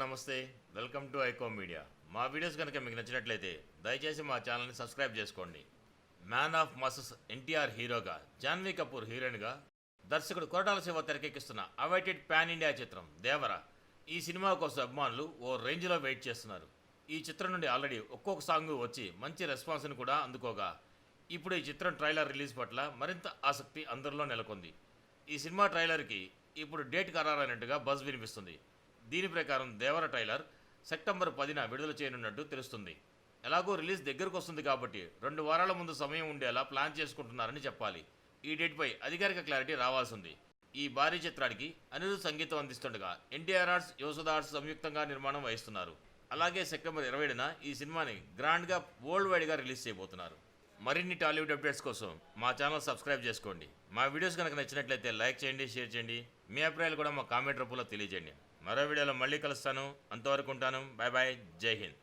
నమస్తే. Welcome to iQOO media. మా videos కనుక మీకు నచ్చినట్లయితే దయచేసి మా ఛానల్ని సబ్స్క్రైబ్ చేసుకోండి. మ్యాన్ ఆఫ్ మాసెస్ ఎన్టీఆర్ హీరోగా, జాన్వీ కపూర్ హీరోయిన్గా, దర్శకుడు కొరటాల శివ తెరకెక్కిస్తున్న అవైటెడ్ పాన్ ఇండియా చిత్రం దేవర. ఈ సినిమా కోసం అభిమానులు ఓ రేంజ్లో వెయిట్ చేస్తున్నారు. ఈ చిత్రం నుండి ఆల్రెడీ ఒక్కొక్క సాంగ్ వచ్చి మంచి రెస్పాన్స్ని కూడా అందుకోగా, ఇప్పుడు ఈ చిత్రం ట్రైలర్ రిలీజ్ పట్ల మరింత ఆసక్తి అందరిలో నెలకొంది. ఈ సినిమా ట్రైలర్కి ఇప్పుడు డేట్ ఖరారైనట్టుగా బజ్ వినిపిస్తుంది. దీని ప్రకారం దేవర ట్రైలర్ సెప్టెంబర్ 10న విడుదల చేయనున్నట్టు తెలుస్తుంది. ఎలాగో రిలీజ్ దగ్గరకు వస్తుంది కాబట్టి 2 వారాల ముందు సమయం ఉండేలా ప్లాన్ చేసుకుంటున్నారని చెప్పాలి. ఈ డేట్పై అధికారిక క్లారిటీ రావాల్సింది. ఈ భారీ చిత్రానికి అనిరుద్ సంగీతం అందిస్తుండగా ఎన్టీఆర్ ఆర్ట్స్, యోసుధ ఆర్ట్స్ సంయుక్తంగా నిర్మాణం వహిస్తున్నారు. అలాగే సెప్టెంబర్ 27న ఈ సినిమాని గ్రాండ్గా వరల్డ్ వైడ్గా రిలీజ్ చేయబోతున్నారు. మరిన్ని టాలీవుడ్ అప్డేట్స్ కోసం మా ఛానల్ సబ్స్క్రైబ్ చేసుకోండి. మా వీడియోస్ కనుక నచ్చినట్లయితే లైక్ చేయండి, షేర్ చేయండి. మీ అభిప్రాయాలు కూడా మా కామెంట్ రూపంలో తెలియజేయండి. మరో వీడియోలో మళ్ళీ కలుస్తాను. అంతవరకు ఉంటాను. Bye bye. జై హింద్.